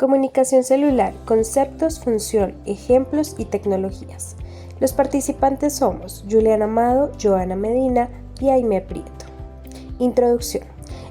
Comunicación celular, conceptos, función, ejemplos y tecnologías. Los participantes somos Juliana Amado, Joana Medina y Aimé Prieto. Introducción.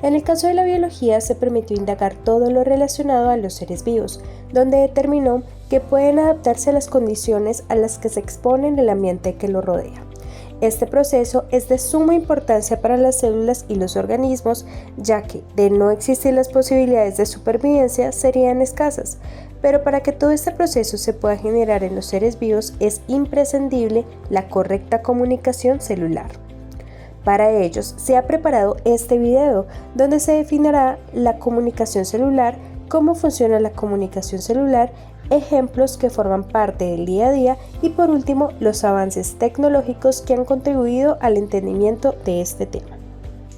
En el caso de la biología se permitió indagar todo lo relacionado a los seres vivos, donde determinó que pueden adaptarse a las condiciones a las que se exponen en el ambiente que los rodea. Este proceso es de suma importancia para las células y los organismos, ya que, de no existir las posibilidades de supervivencia, serían escasas. Pero para que todo este proceso se pueda generar en los seres vivos es imprescindible la correcta comunicación celular. Para ellos se ha preparado este video, donde se definirá la comunicación celular, cómo funciona la comunicación celular, ejemplos que forman parte del día a día y por último los avances tecnológicos que han contribuido al entendimiento de este tema.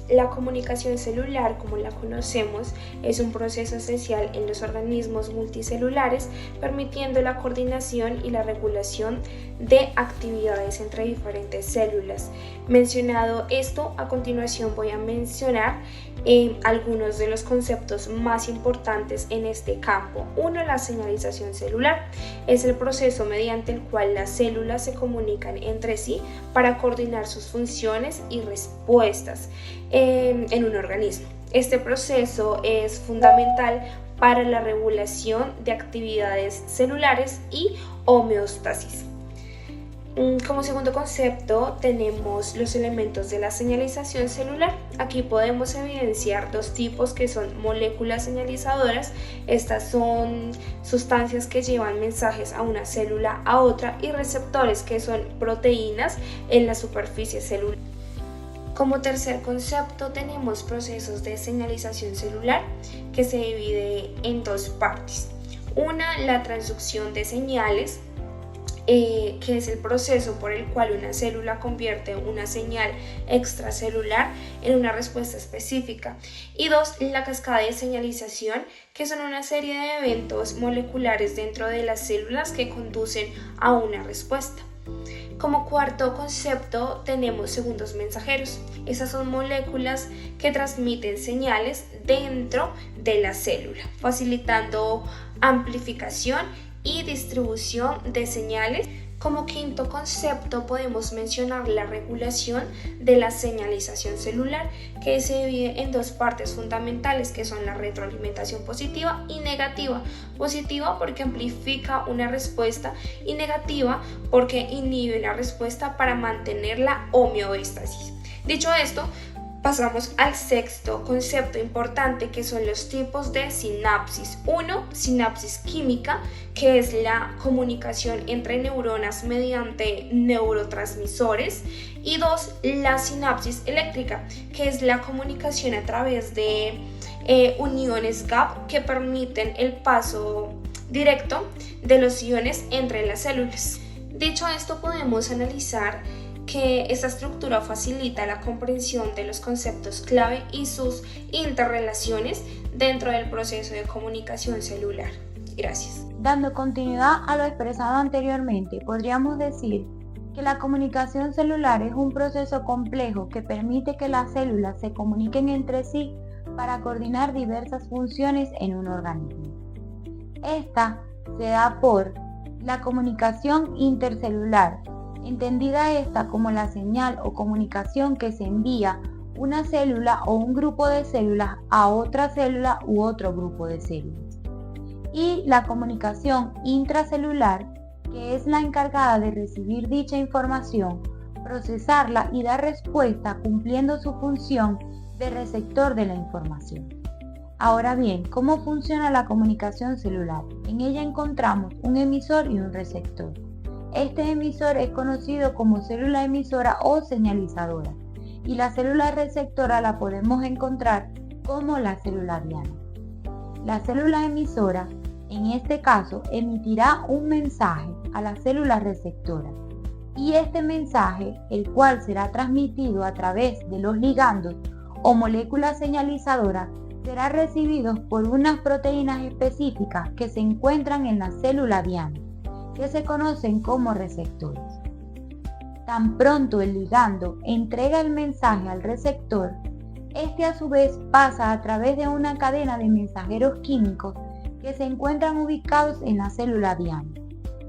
La comunicación celular, como la conocemos, es un proceso esencial en los organismos multicelulares, permitiendo la coordinación y la regulación de actividades entre diferentes células. Mencionado esto, a continuación voy a mencionar algunos de los conceptos más importantes en este campo. Uno, la señalización celular. Es el proceso mediante el cual las células se comunican entre sí para coordinar sus funciones y respuestas en un organismo. Este proceso es fundamental para la regulación de actividades celulares y homeostasis. Como segundo concepto tenemos los elementos de la señalización celular. Aquí podemos evidenciar dos tipos que son moléculas señalizadoras. Estas son sustancias que llevan mensajes a una célula a otra, y receptores, que son proteínas en la superficie celular. Como tercer concepto tenemos procesos de señalización celular, que se divide en dos partes. Una, la transducción de señales, que es el proceso por el cual una célula convierte una señal extracelular en una respuesta específica. Y dos, la cascada de señalización, que son una serie de eventos moleculares dentro de las células que conducen a una respuesta. Como cuarto concepto tenemos segundos mensajeros. Esas son moléculas que transmiten señales dentro de la célula, facilitando amplificación y distribución de señales. Como quinto concepto podemos mencionar la regulación de la señalización celular, que se divide en dos partes fundamentales, que son la retroalimentación positiva y negativa. Positiva porque amplifica una respuesta, y negativa porque inhibe la respuesta para mantener la homeostasis. Dicho esto, pasamos al sexto concepto importante, que son los tipos de sinapsis. Uno, sinapsis química, que es la comunicación entre neuronas mediante neurotransmisores. Y dos, la sinapsis eléctrica, que es la comunicación a través de uniones gap que permiten el paso directo de los iones entre las células. Dicho esto, podemos analizar que esta estructura facilita la comprensión de los conceptos clave y sus interrelaciones dentro del proceso de comunicación celular. Gracias. Dando continuidad a lo expresado anteriormente, podríamos decir que la comunicación celular es un proceso complejo que permite que las células se comuniquen entre sí para coordinar diversas funciones en un organismo. Esta se da por la comunicación intercelular, entendida esta como la señal o comunicación que se envía una célula o un grupo de células a otra célula u otro grupo de células. Y la comunicación intracelular, que es la encargada de recibir dicha información, procesarla y dar respuesta cumpliendo su función de receptor de la información. Ahora bien, ¿cómo funciona la comunicación celular? En ella encontramos un emisor y un receptor. Este emisor es conocido como célula emisora o señalizadora, y la célula receptora la podemos encontrar como la célula diana. La célula emisora, en este caso, emitirá un mensaje a la célula receptora, y este mensaje, el cual será transmitido a través de los ligandos o moléculas señalizadoras, será recibido por unas proteínas específicas que se encuentran en la célula diana, que se conocen como receptores. Tan pronto el ligando entrega el mensaje al receptor, este a su vez pasa a través de una cadena de mensajeros químicos que se encuentran ubicados en la célula diana,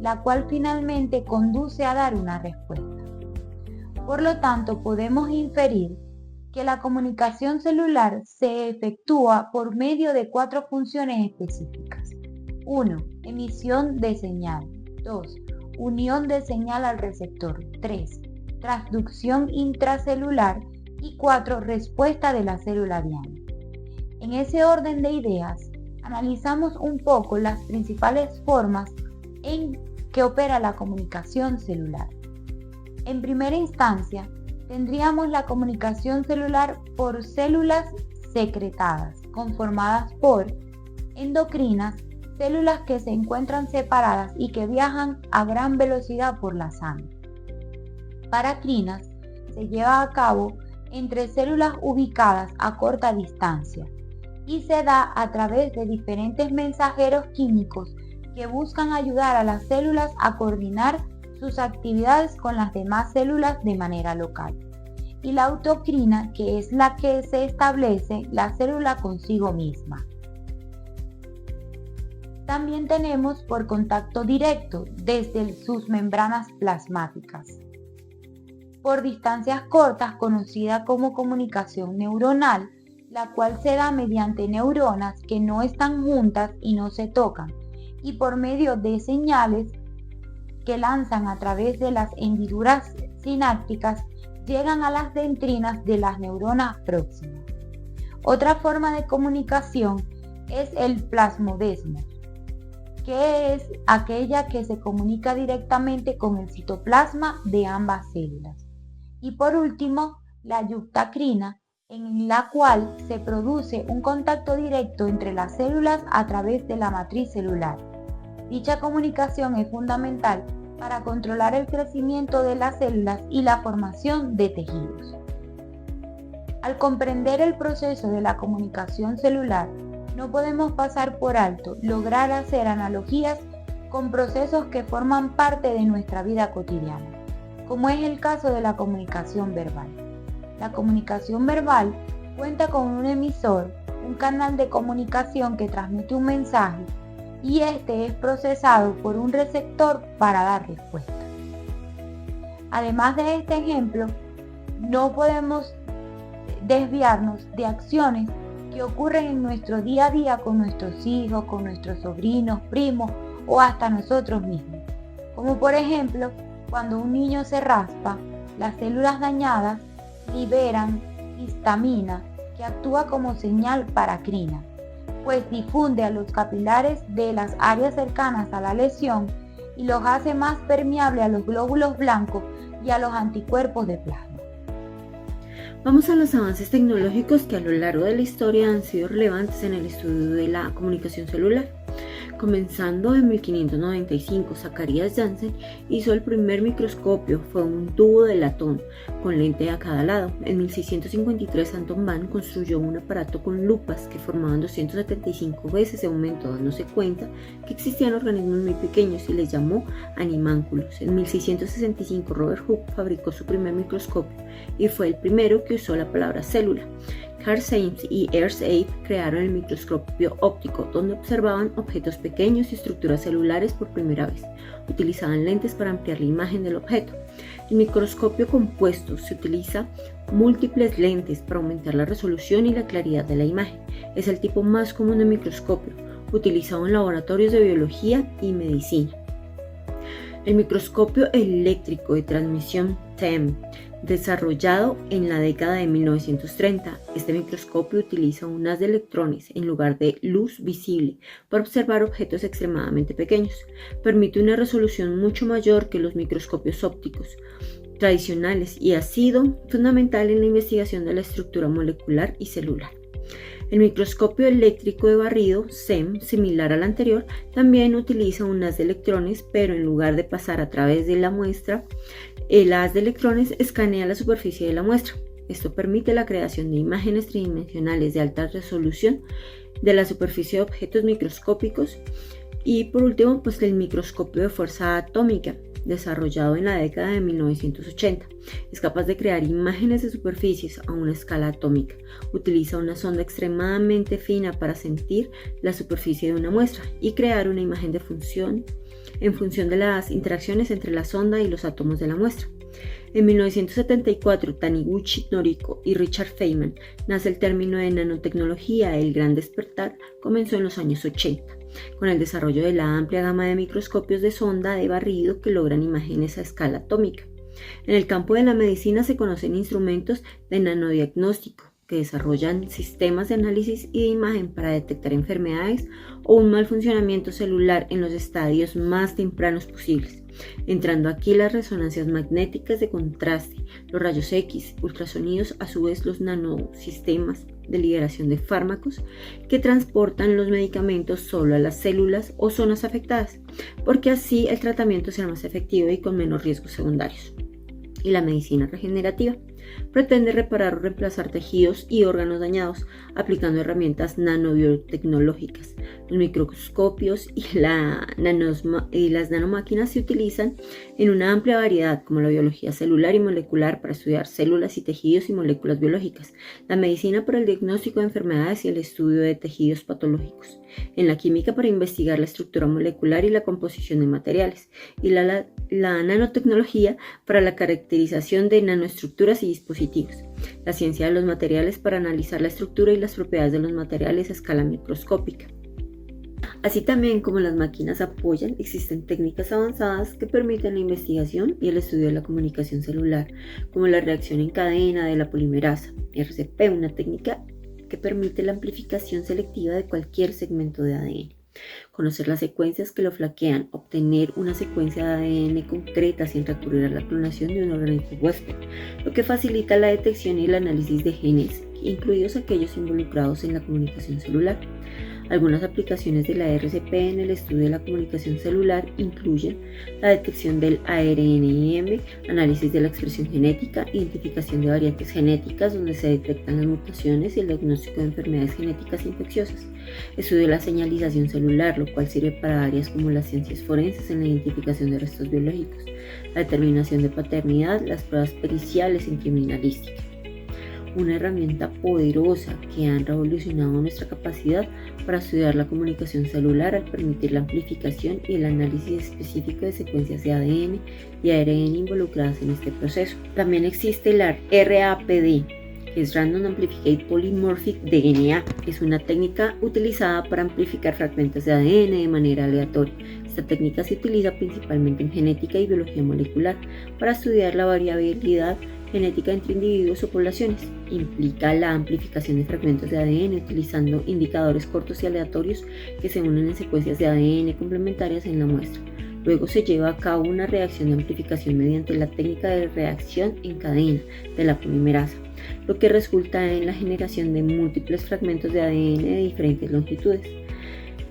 la cual finalmente conduce a dar una respuesta. Por lo tanto, podemos inferir que la comunicación celular se efectúa por medio de 4 funciones específicas. 1. Emisión de señal. 2. Unión de señal al receptor. 3. Transducción intracelular. Y 4. Respuesta de la célula diana. En ese orden de ideas, analizamos un poco las principales formas en que opera la comunicación celular. En primera instancia, tendríamos la comunicación celular por células secretadas, conformadas por endocrinas, células que se encuentran separadas y que viajan a gran velocidad por la sangre. Paracrinas se lleva a cabo entre células ubicadas a corta distancia y se da a través de diferentes mensajeros químicos que buscan ayudar a las células a coordinar sus actividades con las demás células de manera local. Y la autocrina, que es la que se establece la célula consigo misma. También tenemos por contacto directo desde sus membranas plasmáticas. Por distancias cortas, conocida como comunicación neuronal, la cual se da mediante neuronas que no están juntas y no se tocan, y por medio de señales que lanzan a través de las hendiduras sinápticas, llegan a las dendrinas de las neuronas próximas. Otra forma de comunicación es el plasmodesmos, que es aquella que se comunica directamente con el citoplasma de ambas células. Y por último, la yuctacrina, en la cual se produce un contacto directo entre las células a través de la matriz celular. Dicha comunicación es fundamental para controlar el crecimiento de las células y la formación de tejidos. Al comprender el proceso de la comunicación celular, no podemos pasar por alto lograr hacer analogías con procesos que forman parte de nuestra vida cotidiana, como es el caso de la comunicación verbal. La comunicación verbal cuenta con un emisor, un canal de comunicación que transmite un mensaje, y este es procesado por un receptor para dar respuesta. Además de este ejemplo, no podemos desviarnos de acciones que ocurren en nuestro día a día con nuestros hijos, con nuestros sobrinos, primos o hasta nosotros mismos. Como por ejemplo, cuando un niño se raspa, las células dañadas liberan histamina, que actúa como señal paracrina, pues difunde a los capilares de las áreas cercanas a la lesión y los hace más permeables a los glóbulos blancos y a los anticuerpos de plasma. Vamos a los avances tecnológicos que a lo largo de la historia han sido relevantes en el estudio de la comunicación celular. Comenzando en 1595, Zacharias Janssen hizo el primer microscopio, fue un tubo de latón con lente a cada lado. En 1653, Anton Bahn construyó un aparato con lupas que formaban 275 veces según método, dándose cuenta que existían organismos muy pequeños y les llamó animánculos. En 1665, Robert Hooke fabricó su primer microscopio y fue el primero que usó la palabra célula. Carl Zeiss y Ernst Abbe crearon el microscopio óptico, donde observaban objetos pequeños y estructuras celulares por primera vez. Utilizaban lentes para ampliar la imagen del objeto. El microscopio compuesto se utiliza múltiples lentes para aumentar la resolución y la claridad de la imagen. Es el tipo más común de microscopio, utilizado en laboratorios de biología y medicina. El microscopio eléctrico de transmisión TEM, desarrollado en la década de 1930, este microscopio utiliza un haz de electrones en lugar de luz visible para observar objetos extremadamente pequeños. Permite una resolución mucho mayor que los microscopios ópticos tradicionales y ha sido fundamental en la investigación de la estructura molecular y celular. El microscopio eléctrico de barrido, SEM, similar al anterior, también utiliza un haz de electrones, pero en lugar de pasar a través de la muestra, el haz de electrones escanea la superficie de la muestra. Esto permite la creación de imágenes tridimensionales de alta resolución de la superficie de objetos microscópicos. Y por último, el microscopio de fuerza atómica. desarrollado en la década de 1980. Es capaz de crear imágenes de superficies a una escala atómica. Utiliza una sonda extremadamente fina para sentir la superficie de una muestra y crear una imagen en función de las interacciones entre la sonda y los átomos de la muestra. En 1974, Taniguchi Noriko y Richard Feynman nace el término de nanotecnología. El gran despertar comenzó en los años 80, con el desarrollo de la amplia gama de microscopios de sonda de barrido que logran imágenes a escala atómica. En el campo de la medicina se conocen instrumentos de nanodiagnóstico que desarrollan sistemas de análisis y de imagen para detectar enfermedades o un mal funcionamiento celular en los estadios más tempranos posibles, entrando aquí las resonancias magnéticas de contraste, los rayos X, ultrasonidos, a su vez los nanosistemas de liberación de fármacos que transportan los medicamentos solo a las células o zonas afectadas, porque así el tratamiento será más efectivo y con menos riesgos secundarios. Y la medicina regenerativa pretende reparar o reemplazar tejidos y órganos dañados aplicando herramientas nanobiotecnológicas. Los microscopios y las nanomáquinas se utilizan en una amplia variedad, como la biología celular y molecular para estudiar células y tejidos y moléculas biológicas, la medicina para el diagnóstico de enfermedades y el estudio de tejidos patológicos, en la química para investigar la estructura molecular y la composición de materiales, y la nanotecnología para la caracterización de nanoestructuras y dispositivos, la ciencia de los materiales para analizar la estructura y las propiedades de los materiales a escala microscópica. Así también como las máquinas apoyan, existen técnicas avanzadas que permiten la investigación y el estudio de la comunicación celular, como la reacción en cadena de la polimerasa, RCP, una técnica que permite la amplificación selectiva de cualquier segmento de ADN. Conocer las secuencias que lo flanquean, obtener una secuencia de ADN concreta sin recurrir a la clonación de un organismo huésped, lo que facilita la detección y el análisis de genes, incluidos aquellos involucrados en la comunicación celular. Algunas aplicaciones de la RCP en el estudio de la comunicación celular incluyen la detección del ARNM, análisis de la expresión genética, identificación de variantes genéticas donde se detectan las mutaciones y el diagnóstico de enfermedades genéticas infecciosas, estudio de la señalización celular, lo cual sirve para áreas como las ciencias forenses en la identificación de restos biológicos, la determinación de paternidad, las pruebas periciales en criminalística. Una herramienta poderosa que han revolucionado nuestra capacidad para estudiar la comunicación celular al permitir la amplificación y el análisis específico de secuencias de ADN y ARN involucradas en este proceso. También existe la RAPD, que es Random Amplified Polymorphic DNA. Es una técnica utilizada para amplificar fragmentos de ADN de manera aleatoria. Esta técnica se utiliza principalmente en genética y biología molecular para estudiar la variabilidad genética entre individuos o poblaciones. Implica la amplificación de fragmentos de ADN utilizando indicadores cortos y aleatorios que se unen en secuencias de ADN complementarias en la muestra. Luego se lleva a cabo una reacción de amplificación mediante la técnica de reacción en cadena de la polimerasa, lo que resulta en la generación de múltiples fragmentos de ADN de diferentes longitudes.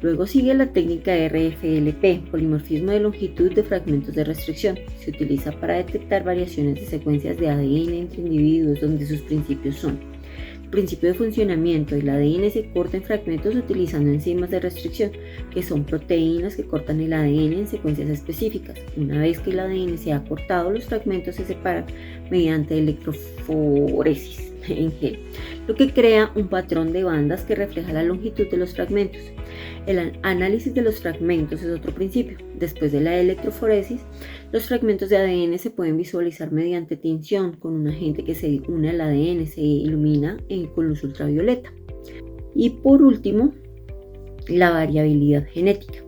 Luego sigue la técnica RFLP, polimorfismo de longitud de fragmentos de restricción. Se utiliza para detectar variaciones de secuencias de ADN entre individuos donde sus principios son: el principio de funcionamiento, el ADN se corta en fragmentos utilizando enzimas de restricción, que son proteínas que cortan el ADN en secuencias específicas. Una vez que el ADN se ha cortado, los fragmentos se separan mediante electroforesis en gel, lo que crea un patrón de bandas que refleja la longitud de los fragmentos. El análisis de los fragmentos es otro principio. Después de la electroforesis, los fragmentos de ADN se pueden visualizar mediante tinción con un agente que se une al ADN, se ilumina con luz ultravioleta. Y por último, la variabilidad genética.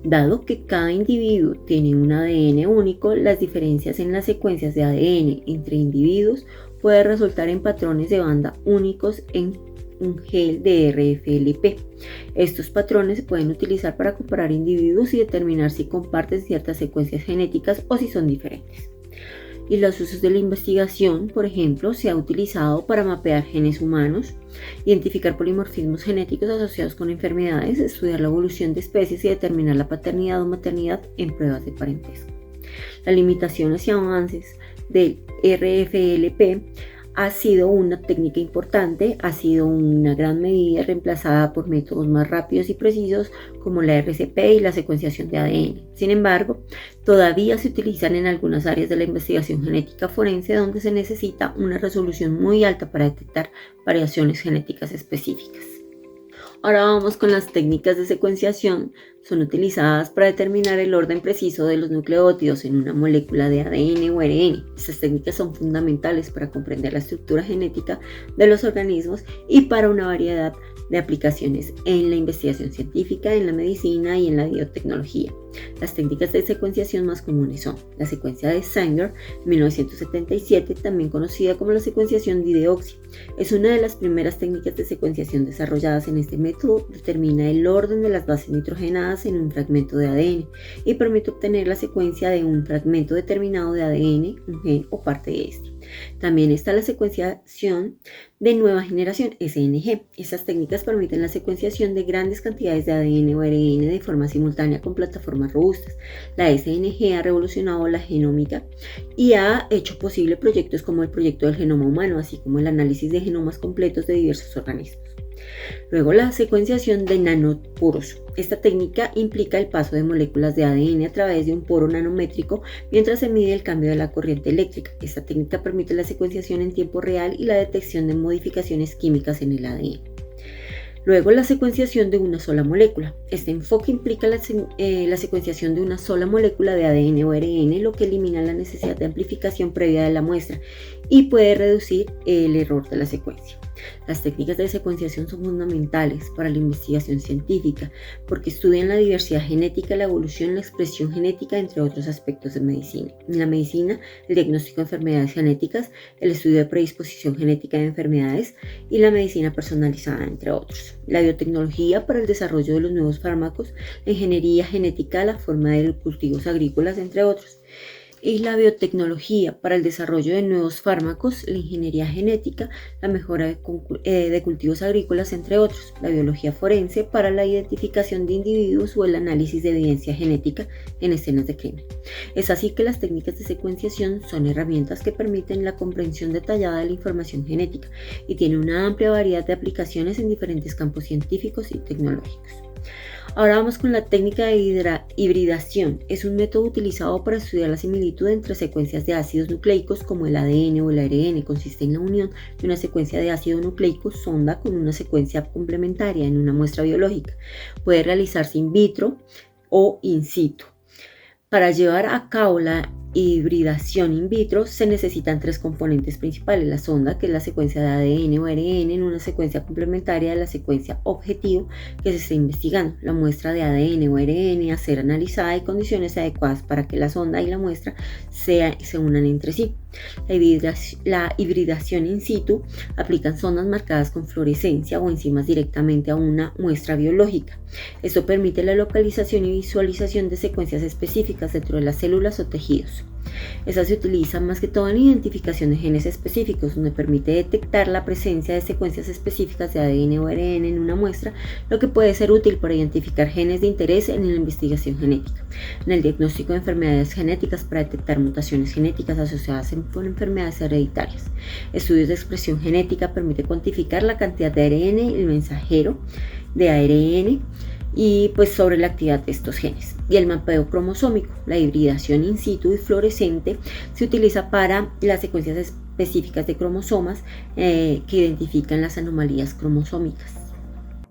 Dado que cada individuo tiene un ADN único, las diferencias en las secuencias de ADN entre individuos pueden resultar en patrones de banda únicos en un gel de RFLP. Estos patrones se pueden utilizar para comparar individuos y determinar si comparten ciertas secuencias genéticas o si son diferentes. Y los usos de la investigación, por ejemplo, se ha utilizado para mapear genes humanos, identificar polimorfismos genéticos asociados con enfermedades, estudiar la evolución de especies y determinar la paternidad o maternidad en pruebas de parentesco. Las limitaciones y avances del RFLP ha sido una técnica importante, ha sido una gran medida reemplazada por métodos más rápidos y precisos como la RCP y la secuenciación de ADN. Sin embargo, todavía se utilizan en algunas áreas de la investigación genética forense donde se necesita una resolución muy alta para detectar variaciones genéticas específicas. Ahora vamos con las técnicas de secuenciación. Son utilizadas para determinar el orden preciso de los nucleótidos en una molécula de ADN o ARN. Estas técnicas son fundamentales para comprender la estructura genética de los organismos y para una variedad de aplicaciones en la investigación científica, en la medicina y en la biotecnología. Las técnicas de secuenciación más comunes son la secuencia de Sanger, 1977, también conocida como la secuenciación dideoxi. Es una de las primeras técnicas de secuenciación desarrolladas. En este método determina el orden de las bases nitrogenadas en un fragmento de ADN y permite obtener la secuencia de un fragmento determinado de ADN, un gen o parte de este. También está la secuenciación de nueva generación, SNG. Estas técnicas permiten la secuenciación de grandes cantidades de ADN o ARN de forma simultánea con plataformas robustas. La SNG ha revolucionado la genómica y ha hecho posible proyectos como el proyecto del genoma humano, así como el análisis de genomas completos de diversos organismos. Luego, la secuenciación de nanoporos. Esta técnica implica el paso de moléculas de ADN a través de un poro nanométrico mientras se mide el cambio de la corriente eléctrica. Esta técnica permite la secuenciación en tiempo real y la detección de modificaciones químicas en el ADN. Luego, la secuenciación de una sola molécula. Este enfoque implica la secuenciación de una sola molécula de ADN o ARN, lo que elimina la necesidad de amplificación previa de la muestra y puede reducir el error de la secuencia. Las técnicas de secuenciación son fundamentales para la investigación científica porque estudian la diversidad genética, la evolución, la expresión genética, entre otros aspectos de medicina. En la medicina, el diagnóstico de enfermedades genéticas, el estudio de predisposición genética de enfermedades y la medicina personalizada, entre otros. La biotecnología para el desarrollo de los nuevos fármacos, la ingeniería genética, la forma de cultivos agrícolas, entre otros. Y la biotecnología para el desarrollo de nuevos fármacos, la ingeniería genética, la mejora de cultivos agrícolas, entre otros. La biología forense para la identificación de individuos o el análisis de evidencia genética en escenas de crimen. Es así que las técnicas de secuenciación son herramientas que permiten la comprensión detallada de la información genética y tienen una amplia variedad de aplicaciones en diferentes campos científicos y tecnológicos. Ahora vamos con la técnica de hibridación. Es un método utilizado para estudiar la similitud entre secuencias de ácidos nucleicos como el ADN o el ARN. Consiste en la unión de una secuencia de ácido nucleico sonda con una secuencia complementaria en una muestra biológica. Puede realizarse in vitro o in situ. Para llevar a cabo la hibridación in vitro se necesitan tres componentes principales: la sonda, que es la secuencia de ADN o ARN en una secuencia complementaria de la secuencia objetivo que se está investigando, la muestra de ADN o ARN a ser analizada y condiciones adecuadas para que la sonda y la muestra se unan entre sí. La hibridación in situ aplican sondas marcadas con fluorescencia o enzimas directamente a una muestra biológica. Esto permite la localización y visualización de secuencias específicas dentro de las células o tejidos. Esta se utiliza más que todo en la identificación de genes específicos, donde permite detectar la presencia de secuencias específicas de ADN o ARN en una muestra, lo que puede ser útil para identificar genes de interés en la investigación genética. En el diagnóstico de enfermedades genéticas, para detectar mutaciones genéticas asociadas con enfermedades hereditarias. Estudios de expresión genética permite cuantificar la cantidad de ARN y el mensajero de ARN y sobre la actividad de estos genes. Y el mapeo cromosómico, la hibridación in situ y fluorescente, se utiliza para las secuencias específicas de cromosomas que identifican las anomalías cromosómicas.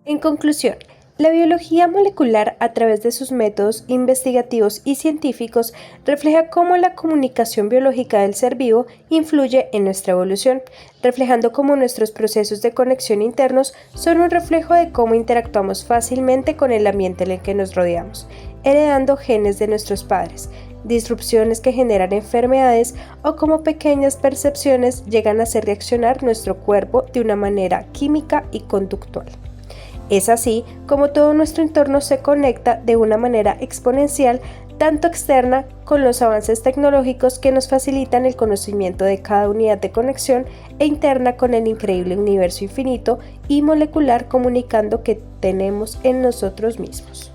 En conclusión, la biología molecular, a través de sus métodos investigativos y científicos, refleja cómo la comunicación biológica del ser vivo influye en nuestra evolución, reflejando cómo nuestros procesos de conexión internos son un reflejo de cómo interactuamos fácilmente con el ambiente en el que nos rodeamos, heredando genes de nuestros padres, disrupciones que generan enfermedades o cómo pequeñas percepciones llegan a hacer reaccionar nuestro cuerpo de una manera química y conductual. Es así como todo nuestro entorno se conecta de una manera exponencial, tanto externa con los avances tecnológicos que nos facilitan el conocimiento de cada unidad de conexión e interna con el increíble universo infinito y molecular comunicando que tenemos en nosotros mismos.